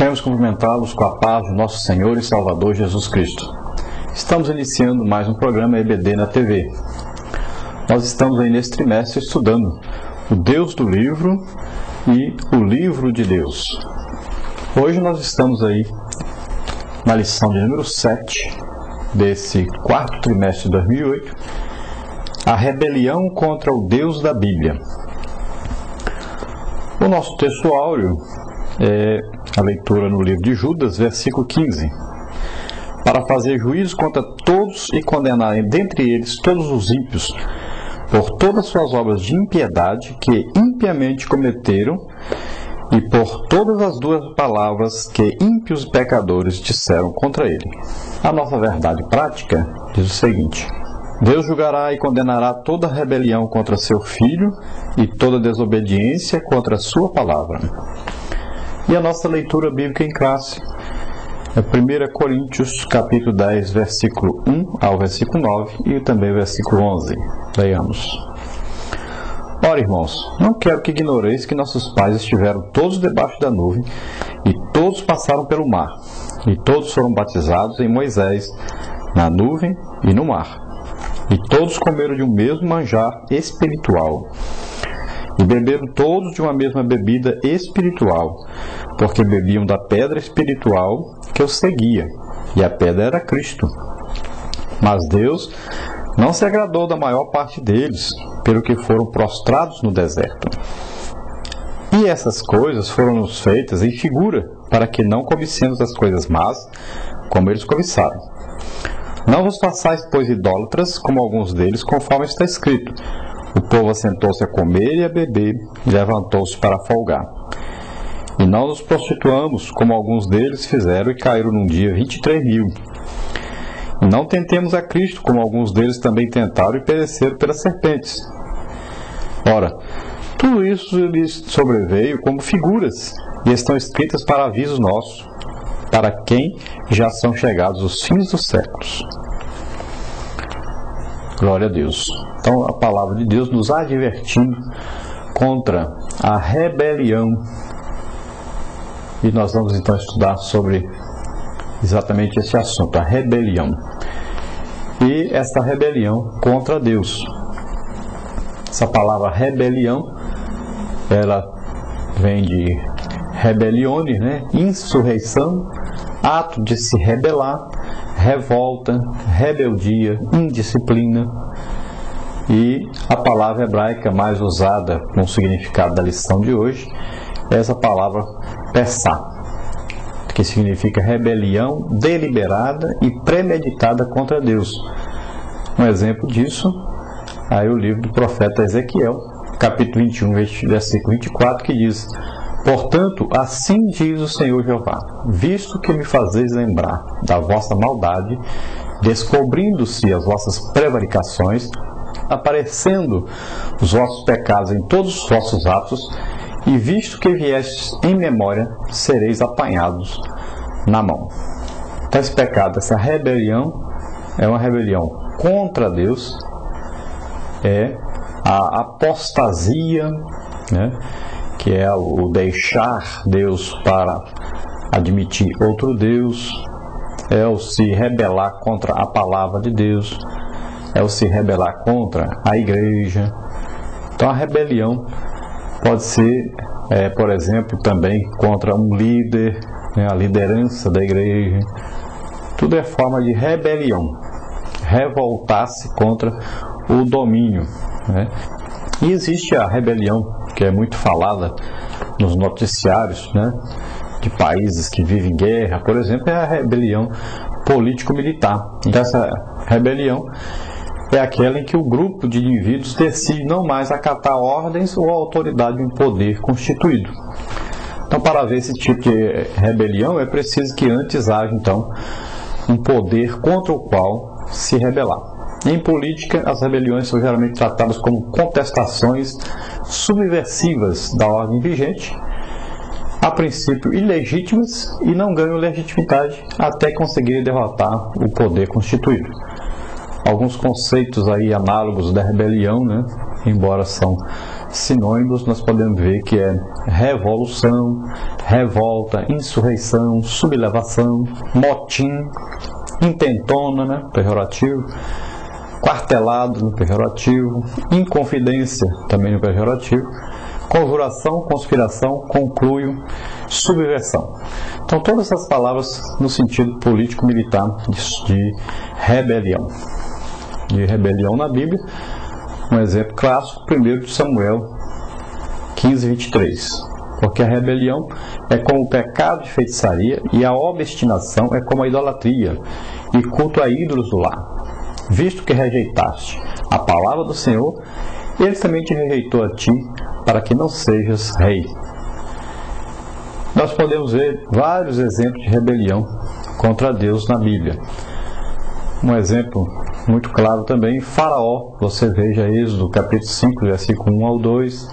Queremos cumprimentá-los com a paz do nosso Senhor e Salvador Jesus Cristo. Estamos iniciando mais um programa EBD na TV. Nós estamos aí nesse trimestre estudando o Deus do livro e o livro de Deus. Hoje nós estamos aí na lição de número 7 desse quarto trimestre de 2008, a rebelião contra o Deus da Bíblia. O nosso texto áureo é a leitura no livro de Judas, versículo 15. Para fazer juízo contra todos e condenar dentre eles todos os ímpios, por todas suas obras de impiedade que impiamente cometeram, e por todas as duas palavras que ímpios e pecadores disseram contra ele. A nossa verdade prática diz o seguinte: Deus julgará e condenará toda rebelião contra seu Filho e toda desobediência contra a sua palavra. E a nossa leitura bíblica em classe é 1 Coríntios, capítulo 10, versículo 1 ao versículo 9 e também versículo 11. Leiamos. Ora, irmãos, não quero que ignoreis que nossos pais estiveram todos debaixo da nuvem e todos passaram pelo mar, e todos foram batizados em Moisés, na nuvem e no mar. E todos comeram de um mesmo manjar espiritual, e beberam todos de uma mesma bebida espiritual, porque bebiam da pedra espiritual que os seguia, e a pedra era Cristo. Mas Deus não se agradou da maior parte deles, pelo que foram prostrados no deserto. E essas coisas foram-nos feitas em figura, para que não cobicemos as coisas más, como eles cobiçaram. Não vos façais, pois, idólatras, como alguns deles, conforme está escrito: o povo assentou-se a comer e a beber, e levantou-se para folgar. E não nos prostituamos, como alguns deles fizeram, e caíram num dia 23.000. E não tentemos a Cristo, como alguns deles também tentaram e pereceram pelas serpentes. Ora, tudo isso lhes sobreveio como figuras, e estão escritas para aviso nosso, para quem já são chegados os fins dos séculos. Glória a Deus. Então, a palavra de Deus nos advertindo contra a rebelião. E nós vamos então estudar sobre exatamente esse assunto, a rebelião. E essa rebelião contra Deus. Essa palavra rebelião, ela vem de rebelione, né? Insurreição, ato de se rebelar, revolta, rebeldia, indisciplina. E a palavra hebraica mais usada com o significado da lição de hoje é essa palavra pessá, que significa rebelião deliberada e premeditada contra Deus. Um exemplo disso, aí o livro do profeta Ezequiel, capítulo 21, versículo 24, que diz: Portanto, assim diz o Senhor Jeová, visto que me fazeis lembrar da vossa maldade, descobrindo-se as vossas prevaricações, aparecendo os vossos pecados em todos os vossos atos, e visto que viestes em memória, sereis apanhados na mão. Então, esse pecado, essa rebelião, é uma rebelião contra Deus, é a apostasia, né? Que é o deixar Deus para admitir outro Deus, é o se rebelar contra a palavra de Deus, é o se rebelar contra a igreja. Então a rebelião pode ser, por exemplo, também contra um líder, né, a liderança da igreja. Tudo é forma de rebelião, revoltar-se contra o domínio, né? E existe a rebelião, que é muito falada nos noticiários, né, de países que vivem guerra, por exemplo, é a rebelião político-militar. Então, essa rebelião é aquela em que o grupo de indivíduos decide não mais acatar ordens ou a autoridade de um poder constituído. Então, para ver esse tipo de rebelião, é preciso que antes haja, então, um poder contra o qual se rebelar. Em política, as rebeliões são geralmente tratadas como contestações subversivas da ordem vigente, a princípio ilegítimas, e não ganham legitimidade até conseguirem derrotar o poder constituído. alguns conceitos aí análogos da rebelião, né? Embora são sinônimos, nós podemos ver que é revolução, revolta, insurreição, sublevação, motim, intentona, né? Pejorativo, quartelado no pejorativo, inconfidência também no pejorativo, conjuração, conspiração, conluio, subversão. Então todas essas palavras no sentido político-militar de rebelião. De rebelião na Bíblia, um exemplo clássico, 1 Samuel 15, 23. Porque a rebelião é como o pecado de feitiçaria e a obstinação é como a idolatria e culto a ídolos do lar. Visto que rejeitaste a palavra do Senhor, Ele também te rejeitou a ti, para que não sejas rei. Nós podemos ver vários exemplos de rebelião contra Deus na Bíblia. Um exemplo muito claro também, Faraó. Você veja Êxodo capítulo 5, versículo 1 ao 2.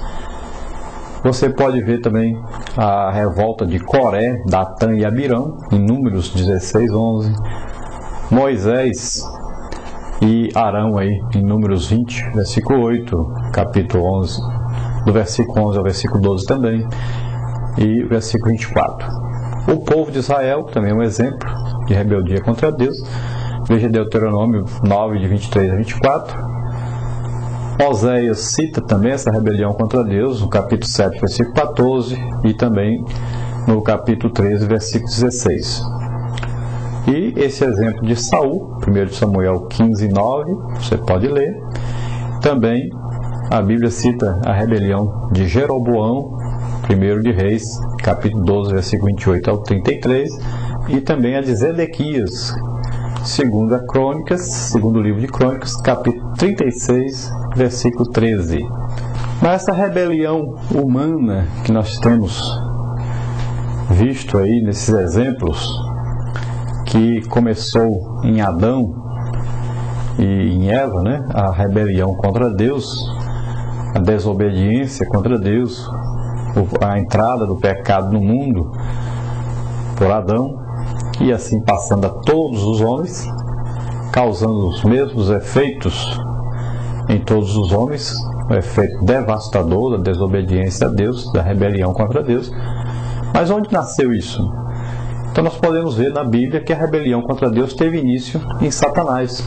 Você pode ver também a revolta de Coré, Datã e Abirão, em Números 16, 11. Moisés e Arão aí, em Números 20, versículo 8, capítulo 11, do versículo 11 ao versículo 12 também, e versículo 24. O povo de Israel, também é um exemplo de rebeldia contra Deus. Veja Deuteronômio 9, de 23 a 24. Oséias cita também essa rebelião contra Deus, no capítulo 7, versículo 14, e também no capítulo 13, versículo 16. E esse exemplo de Saul, 1 Samuel 15, 9, você pode ler. Também a Bíblia cita a rebelião de Jeroboão, 1 de Reis, capítulo 12, versículo 28 ao 33, e também a de Zedequias, segundo livro de Crônicas, capítulo 36, versículo 13. Mas essa rebelião humana que nós temos visto aí nesses exemplos, que começou em Adão e em Eva, né? A rebelião contra Deus, a desobediência contra Deus, a entrada do pecado no mundo por Adão, e assim passando a todos os homens, causando os mesmos efeitos em todos os homens, o efeito devastador da desobediência a Deus, da rebelião contra Deus. Mas onde nasceu isso? Então nós podemos ver na Bíblia que a rebelião contra Deus teve início em Satanás.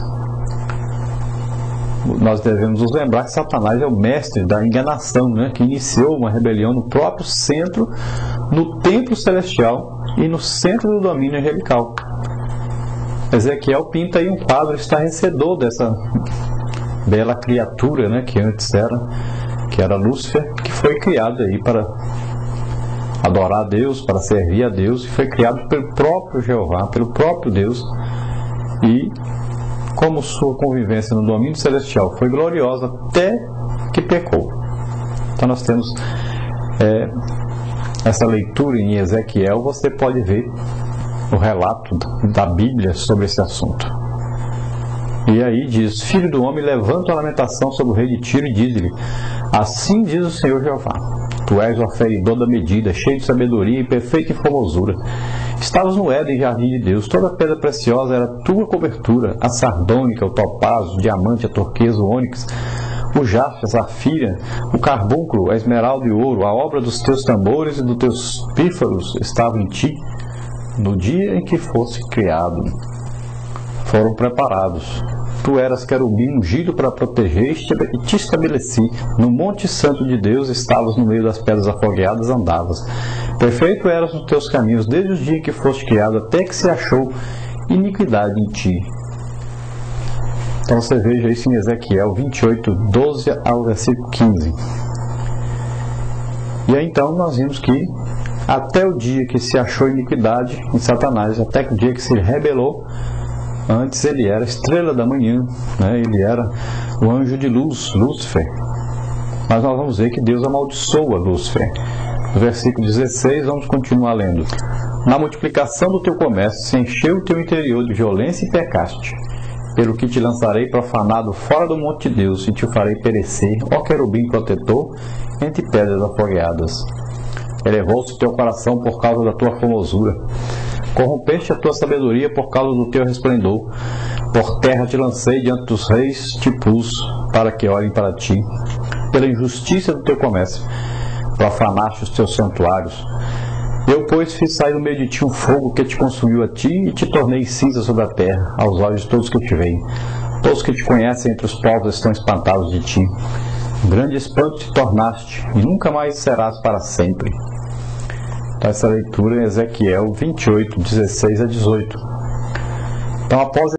Nós devemos nos lembrar que Satanás é o mestre da enganação, né? Que iniciou uma rebelião no próprio centro, no templo celestial e no centro do domínio angelical. Ezequiel pinta aí um quadro estarrecedor dessa bela criatura, né? Que antes era Lúcifer, que foi criada aí para adorar a Deus, para servir a Deus, e foi criado pelo próprio Jeová, pelo próprio Deus, e como sua convivência no domínio celestial foi gloriosa até que pecou. Então nós temos essa leitura em Ezequiel, você pode ver o relato da Bíblia sobre esse assunto. E aí diz: Filho do homem, levanta a lamentação sobre o rei de Tiro e diz-lhe: assim diz o Senhor Jeová, tu és o aferidor da medida, cheio de sabedoria e perfeita em formosura. Estavas no Éden, jardim de Deus, toda pedra preciosa era tua cobertura, a sardônica, o topázio, o diamante, a turquesa, o ônix, o jaspe, a safira, o carbúnculo, a esmeralda e o ouro. A obra dos teus tambores e dos teus pífaros estava em ti, no dia em que fosse criado. Foram preparados. Tu eras querubim ungido para proteger e te estabeleci. No monte santo de Deus estavas no meio das pedras afogueadas, andavas. Perfeito eras nos teus caminhos, desde o dia em que foste criado, até que se achou iniquidade em ti. Então você veja isso em Ezequiel 28, 12 ao versículo 15. E aí então nós vimos que até o dia que se achou iniquidade em Satanás, até o dia que se rebelou, antes ele era a estrela da manhã, né? Ele era o anjo de luz, Lúcifer. Mas nós vamos ver que Deus amaldiçoa Lúcifer. No versículo 16, vamos continuar lendo. Na multiplicação do teu comércio se encheu o teu interior de violência e pecaste. Pelo que te lançarei profanado fora do monte de Deus e te farei perecer, ó querubim protetor, entre pedras afogueadas. Elevou-se o teu coração por causa da tua formosura. Corrompeste a tua sabedoria por causa do teu resplendor. Por terra te lancei, diante dos reis te pus, para que olhem para ti. Pela injustiça do teu comércio, profanaste os teus santuários. Eu, pois, fiz sair no meio de ti um fogo que te consumiu a ti, e te tornei cinza sobre a terra, aos olhos de todos que te veem. Todos que te conhecem entre os povos estão espantados de ti. Um grande espanto te tornaste, e nunca mais serás para sempre. Então, essa leitura em Ezequiel 28, 16 a 18. Então, após